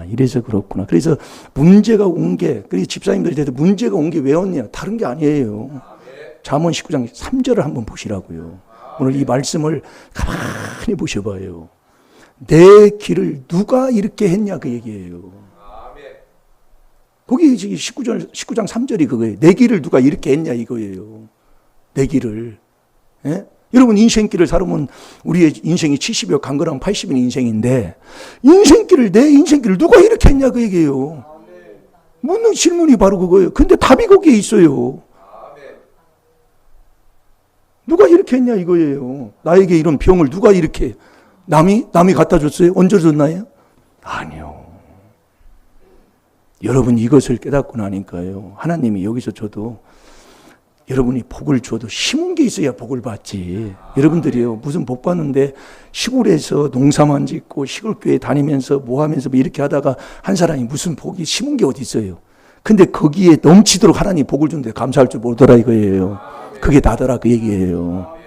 Speaker 1: 이래서 그렇구나. 그래서 문제가 온 게, 그래서 집사님들이 대도 문제가 온 게 왜 왔냐? 다른 게 아니에요. 잠언 19장 3절을 한번 보시라고요. 오늘 이 말씀을 가만히 보셔봐요. 내 길을 누가 이렇게 했냐 그 얘기예요. 거기 19장 3절이 그거예요. 내 길을 누가 이렇게 했냐 이거예요. 내 길을. 예? 여러분 인생길을 살으면 우리의 인생이 70여 강건하면 80인 인생인데 내 인생길을 누가 이렇게 했냐 그 얘기예요. 묻는 질문이 바로 그거예요. 근데 답이 거기에 있어요. 누가 이렇게 했냐 이거예요. 나에게 이런 병을 누가 이렇게 남이 갖다 줬어요? 얹어줬나요? 아니요. 여러분 이것을 깨닫고 나니까요. 하나님이 여기서 저도 여러분이 복을 줘도 심은 게 있어야 복을 받지. 여러분들이요. 무슨 복 받는데 시골에서 농사만 짓고 시골교회 다니면서 뭐 하면서 뭐 이렇게 하다가 한 사람이 무슨 복이 심은 게 어디 있어요. 근데 거기에 넘치도록 하나님 복을 주는데 감사할 줄 모르더라 이거예요. 그게 나더라 그 얘기예요.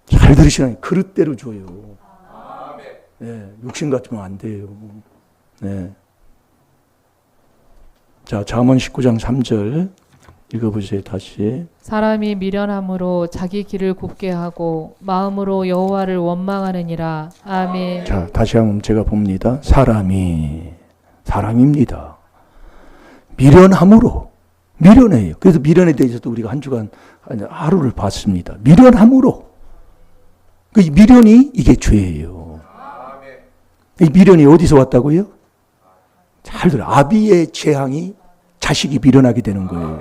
Speaker 1: 잘 들으시라니 그릇대로 줘요. 네, 욕심 같으면 안 돼요. 네. 자, 잠언 19장 3절 읽어보세요. 다시.
Speaker 2: 사람이 미련함으로 자기 길을 굽게 하고 마음으로 여호와를 원망하느니라. 아멘.
Speaker 1: 자, 다시 한번 제가 봅니다. 사람입니다. 미련함으로 미련해요. 그래서 미련에 대해서도 우리가 한 주간 하루를 봤습니다. 미련함으로. 그 미련이 이게 죄예요. 이 미련이 어디서 왔다고요? 잘 들어. 아비의 재앙이 자식이 미련하게 되는 거예요.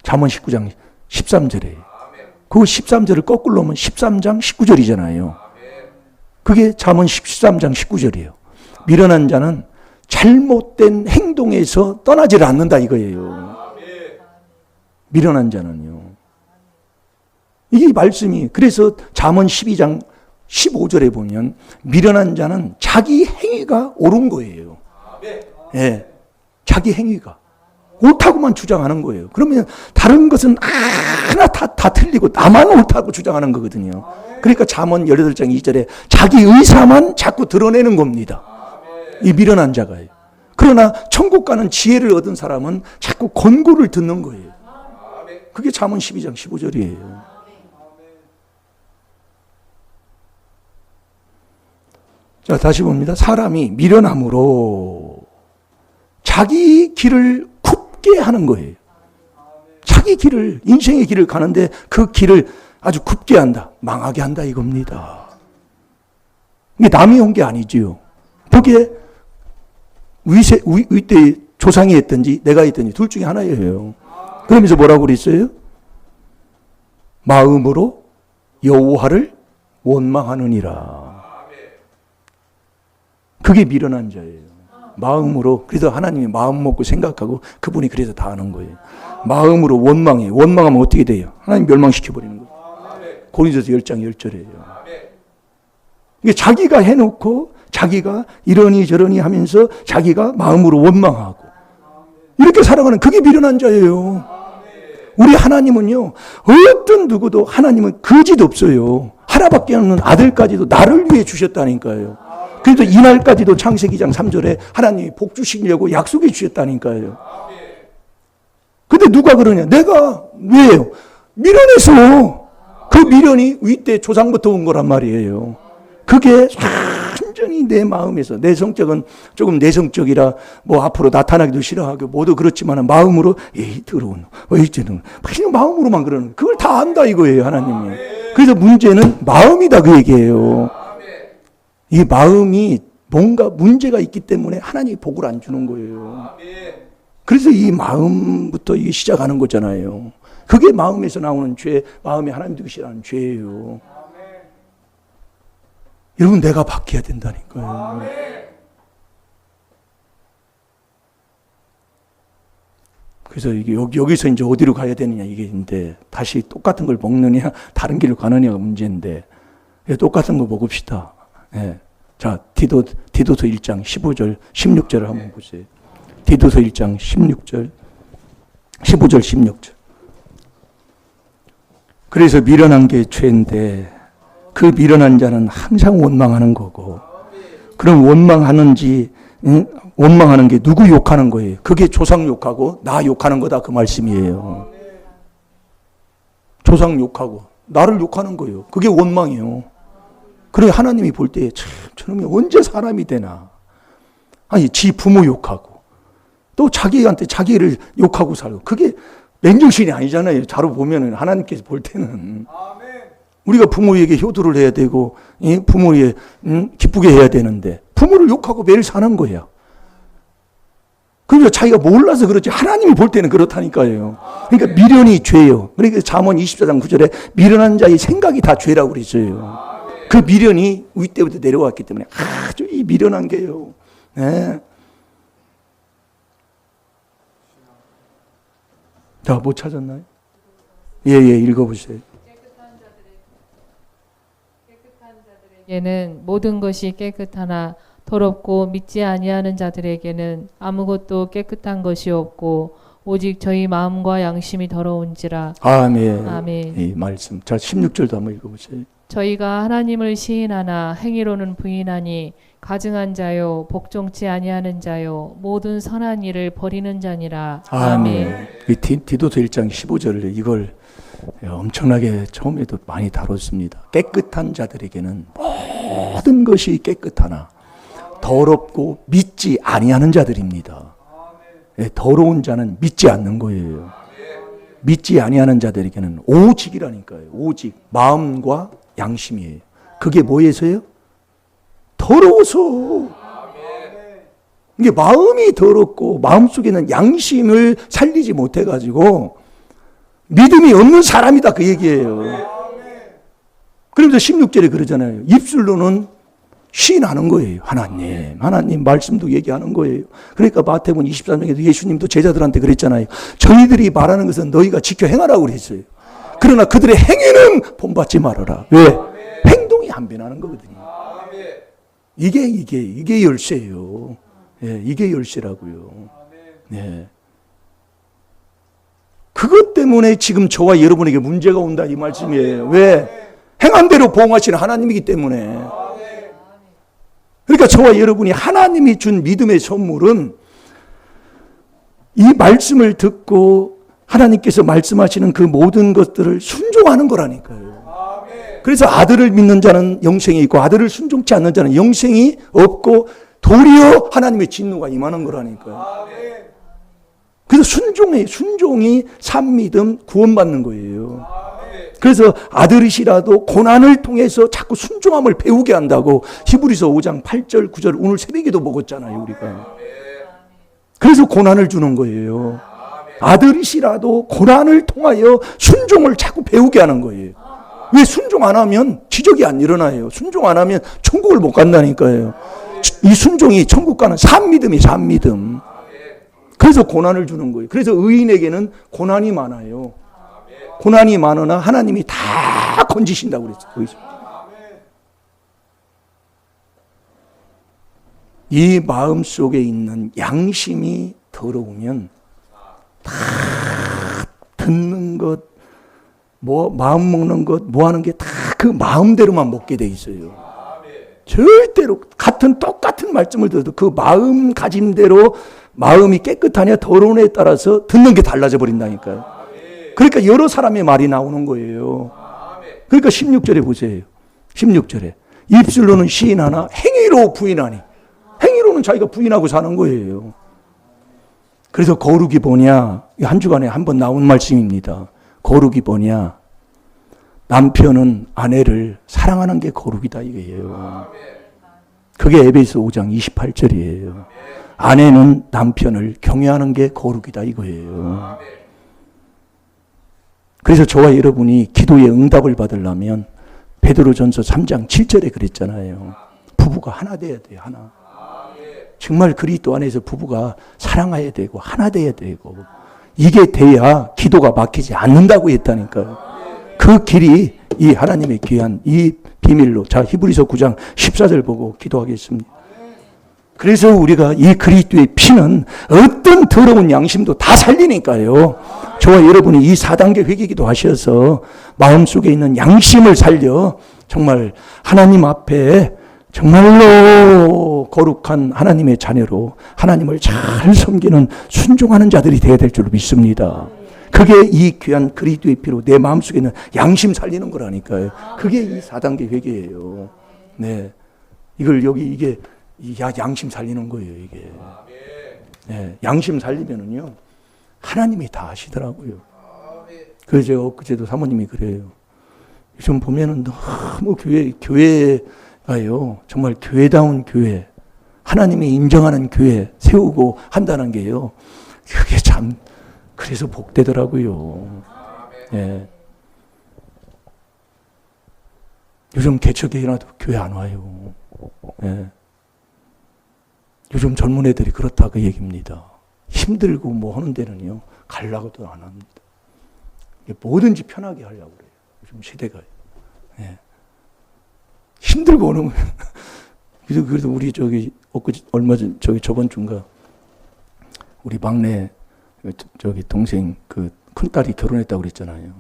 Speaker 1: 잠언 19장 13절에. 그 13절을 거꾸로 하면 13장 19절이잖아요. 그게 잠언 13장 19절이에요. 미련한 자는 잘못된 행동에서 떠나지를 않는다 이거예요. 미련한 자는요. 이 말씀이 그래서 잠언 12장 15절에 보면 미련한 자는 자기 행위가 옳은 거예요. 예, 자기 행위가 옳다고만 주장하는 거예요. 그러면 다른 것은 하나 다 틀리고 나만 옳다고 주장하는 거거든요. 그러니까 잠언 18장 2절에 자기 의사만 자꾸 드러내는 겁니다. 이 미련한 자가요. 그러나 천국 가는 지혜를 얻은 사람은 자꾸 권고를 듣는 거예요. 그게 잠언 12장 15절이에요. 자, 다시 봅니다. 사람이 미련함으로 자기 길을 굽게 하는 거예요. 자기 길을, 인생의 길을 가는데 그 길을 아주 굽게 한다. 망하게 한다 이겁니다. 이게 남이 온 게 아니지요. 거기에 윗대 조상이 했든지 내가 했든지 둘 중에 하나예요. 그러면서 뭐라고 그랬어요? 마음으로 여호와를 원망하느니라. 그게 미련한 자예요. 마음으로. 그래서 하나님이 마음 먹고 생각하고 그분이 그래서 다 하는 거예요. 마음으로 원망해. 원망하면 어떻게 돼요? 하나님 멸망시켜버리는 거예요. 고린도서 10장 10절이에요. 이게 자기가 해놓고 자기가 이러니 저러니 하면서 자기가 마음으로 원망하고 이렇게 살아가는 그게 미련한 자예요. 우리 하나님은요, 어떤 누구도 하나님은 거짓 없어요. 하나밖에 없는 아들까지도 나를 위해 주셨다니까요. 그래서 이날까지도 창세기 2장 3절에 하나님이 복 주시려고 약속해 주셨다니까요. 근데 누가 그러냐? 내가 왜요? 미련해서. 그 미련이 윗대 조상부터 온 거란 말이에요. 그게 완전히 내 마음에서, 내 성격은 조금 내성적이라 뭐 앞으로 나타나기도 싫어하고 모두 그렇지만 마음으로 에이 더러운 이제는 그냥 마음으로만 그러는 그걸 다 안다 이거예요. 하나님이. 그래서 문제는 마음이다 그 얘기예요. 이 마음이 뭔가 문제가 있기 때문에 하나님이 복을 안 주는 거예요. 그래서 이 마음부터 이게 시작하는 거잖아요. 그게 마음에서 나오는 죄, 마음이 하나님 두기 싫어하는 죄예요. 여러분 내가 바뀌어야 된다니까요. 그래서 이게 여기서 이제 어디로 가야 되느냐 이게 인데 다시 똑같은 걸 먹느냐 다른 길로 가느냐가 문제인데 똑같은 거 먹읍시다. 예. 자 디도서 1장 15절 16절을 한번 보세요. 디도서 1장 16절 15절 16절. 그래서 미련한 게 죄인데 그 미련한 자는 항상 원망하는 거고, 그럼 원망하는 게 누구 욕하는 거예요? 그게 조상 욕하고 나 욕하는 거다 그 말씀이에요. 조상 욕하고 나를 욕하는 거예요. 그게 원망이에요. 그래 하나님이 볼 때 참 저놈이 언제 사람이 되나. 아니 지 부모 욕하고 또 자기한테 자기를 욕하고 살고 그게 맨정신이 아니잖아요. 자로 보면은 하나님께서 볼 때는. 우리가 부모에게 효도를 해야 되고 부모에게 기쁘게 해야 되는데 부모를 욕하고 매일 사는 거야. 그러니까 자기가 몰라서 그렇지 하나님이 볼 때는 그렇다니까요. 그러니까 미련이 죄예요. 그러니까 잠언 24장 9절에 미련한 자의 생각이 다 죄라고 그랬어요. 그 미련이 윗때부터 내려왔기 때문에 아주 이 미련한 게요. 네. 자, 못 찾았나요? 예, 읽어보세요.
Speaker 2: 얘는 모든 것이 깨끗하나 더럽고 믿지 아니하는 자들에게는 아무것도 깨끗한 것이 없고 오직 저희 마음과 양심이 더러운지라.
Speaker 1: 아멘.
Speaker 2: 아멘.
Speaker 1: 이 말씀. 자, 16절도 한번 읽어보세요.
Speaker 2: 저희가 하나님을 시인하나 행위로는 부인하니 가증한 자요 복종치 아니하는 자요 모든 선한 일을 버리는 자니라.
Speaker 1: 아멘. 이 디도서 1장 15절을 이걸 엄청나게 처음에도 많이 다뤘습니다. 깨끗한 자들에게는 모든 것이 깨끗하나 더럽고 믿지 아니하는 자들입니다. 더러운 자는 믿지 않는 거예요. 믿지 아니하는 자들에게는 오직이라니까요. 오직 마음과 양심이에요. 그게 뭐에서요? 더러워서. 이게 마음이 더럽고 마음속에는 양심을 살리지 못해가지고 믿음이 없는 사람이다 그 얘기예요. 그러면서 16절에 그러잖아요. 입술로는 시인하는 거예요. 하나님 말씀도 얘기하는 거예요. 그러니까 마태복음 23장에도 예수님도 제자들한테 그랬잖아요. 저희들이 말하는 것은 너희가 지켜 행하라고 그랬어요. 그러나 그들의 행위는 본받지 말아라. 왜? 행동이 안 변하는 거거든요. 이게 열쇠예요. 예, 이게 열쇠라고요. 예. 그것 때문에 지금 저와 여러분에게 문제가 온다 이 말씀이에요. 왜? 행한 대로 보응하시는 하나님이기 때문에. 그러니까 저와 여러분이 하나님이 준 믿음의 선물은 이 말씀을 듣고 하나님께서 말씀하시는 그 모든 것들을 순종하는 거라니까요. 그래서 아들을 믿는 자는 영생이 있고 아들을 순종치 않는 자는 영생이 없고 도리어 하나님의 진노가 임하는 거라니까요. 그래서 순종이 산 믿음 구원받는 거예요. 그래서 아들이시라도 고난을 통해서 자꾸 순종함을 배우게 한다고 히브리서 5장 8절 9절 오늘 새벽에도 먹었잖아요 우리가. 그래서 고난을 주는 거예요. 아들이시라도 고난을 통하여 순종을 자꾸 배우게 하는 거예요. 왜 순종 안 하면 기적이 안 일어나요. 순종 안 하면 천국을 못 간다니까요. 이 순종이 천국 가는 산믿음이 산믿음. 그래서 고난을 주는 거예요. 그래서 의인에게는 고난이 많아요. 고난이 많으나 하나님이 다 건지신다고 그랬어요. 이 마음 속에 있는 양심이 더러우면 다 듣는 것, 뭐 마음 먹는 것, 뭐 하는 게 다 그 마음대로만 먹게 돼 있어요. 절대로 똑같은 말씀을 들어도 그 마음가짐대로 마음이 깨끗하냐 더러우냐에 따라서 듣는 게 달라져 버린다니까요. 그러니까 여러 사람의 말이 나오는 거예요. 그러니까 16절에 보세요. 16절에 입술로는 시인하나 행위로 부인하니. 행위로는 자기가 부인하고 사는 거예요. 그래서 거룩이 뭐냐? 한 주간에 한 번 나온 말씀입니다. 거룩이 뭐냐? 남편은 아내를 사랑하는 게 거룩이다 이거예요. 그게 에베소 5장 28절이에요. 아내는 남편을 경외하는 게 거룩이다 이거예요. 그래서 저와 여러분이 기도의 응답을 받으려면 베드로전서 3장 7절에 그랬잖아요. 부부가 하나 돼야 돼요. 하나. 정말 그리스도 안에서 부부가 사랑해야 되고 하나 돼야 되고 이게 돼야 기도가 막히지 않는다고 했다니까요. 그 길이 이 하나님의 귀한 이 비밀로. 자, 히브리서 9장 14절 보고 기도하겠습니다. 그래서 우리가 이 그리스도의 피는 어떤 더러운 양심도 다 살리니까요. 저와 여러분이 이 4단계 회개기도 하셔서 마음속에 있는 양심을 살려 정말 하나님 앞에 정말로 거룩한 하나님의 자녀로 하나님을 잘 섬기는 순종하는 자들이 되어야 될 줄 믿습니다. 그게 이 귀한 그리스도의 피로 내 마음속에 있는 양심 살리는 거라니까요. 그게 이 4단계 회개예요. 네. 이걸 여기 이게 양심 살리는 거예요, 이게. 네. 양심 살리면은요, 하나님이 다 하시더라고요. 그래서 제가 엊그제도 사모님이 그래요. 요즘 보면은 너무 교회가요, 정말 교회다운 교회, 하나님이 인정하는 교회 세우고 한다는 게요, 그게 참, 그래서 복되더라고요. 예. 요즘 개척교회나도 교회 안 와요. 예. 요즘 젊은 애들이 그렇다 그 얘기입니다. 힘들고 뭐 하는 데는요, 가려고도 안 합니다. 뭐든지 편하게 하려고 그래요. 요즘 시대가. 예. 힘들고 오는 거예요. 그래도 우리 얼마 전, 저번 주인가, 우리 막내, 동생, 큰딸이 결혼했다고 그랬잖아요.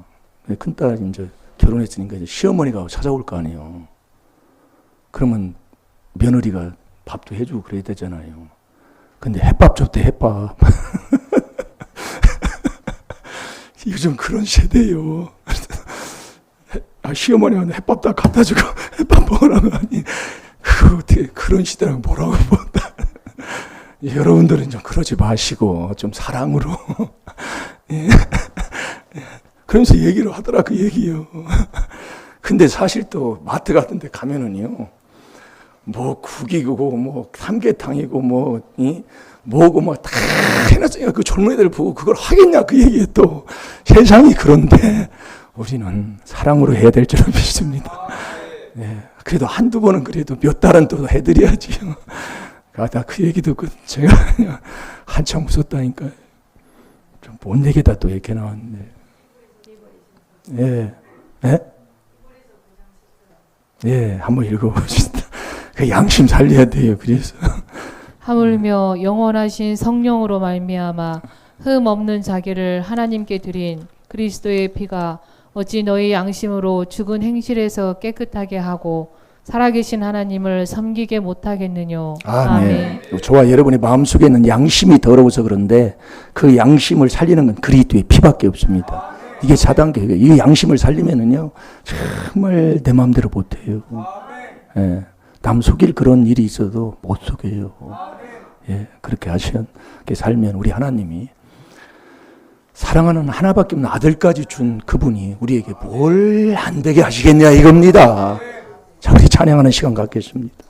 Speaker 1: 큰딸이 이제 결혼했으니까 이제 시어머니가 찾아올 거 아니에요. 그러면 며느리가 밥도 해주고 그래야 되잖아요. 근데 햇밥 줬대, 햇밥. 요즘 그런 세대예요. 시어머니가 햇밥 다 갖다 주고 햇밥 먹으라고 하니, 어떻게 그런 시대랑 뭐라고 본다. 여러분들은 좀 그러지 마시고 좀 사랑으로. 예. 그러면서 얘기를 하더라 그 얘기요. 근데 사실 또 마트 같은 데 가면은요, 뭐 국이고 뭐 삼계탕이고 뭐고 뭐 다 해놨으니까 그 젊은 애들 보고 그걸 하겠냐 그 얘기에 또 세상이 그런데 우리는 사랑으로 해야 될 줄 믿습니다. 예. 그래도 한두 번은 그래도 몇 달은 또 해드려야지요. 나 그 얘기 듣고 제가 그냥 한참 웃었다니까요. 좀 못 얘기다 또 이렇게 나왔는데. 예. 예? 예, 한번 읽어봅시다. 그 양심 살려야 돼요, 그래서.
Speaker 2: 하물며 영원하신 성령으로 말미암아 흠 없는 자기를 하나님께 드린 그리스도의 피가 어찌 너희 양심으로 죽은 행실에서 깨끗하게 하고 살아계신 하나님을 섬기게 못하겠느뇨.
Speaker 1: 아멘. 저와 여러분의 마음속에 있는 양심이 더러워서 그런데 그 양심을 살리는 건 그리스도의 피밖에 없습니다. 이게 4단계. 이 양심을 살리면은요, 정말 내 마음대로 못해요. 예. 남 속일 그런 일이 있어도 못 속여요. 예. 그렇게 살면 우리 하나님이 사랑하는 하나밖에 없는 아들까지 준 그분이 우리에게 뭘 안 되게 하시겠냐 이겁니다. 자, 우리 찬양하는 시간 갖겠습니다.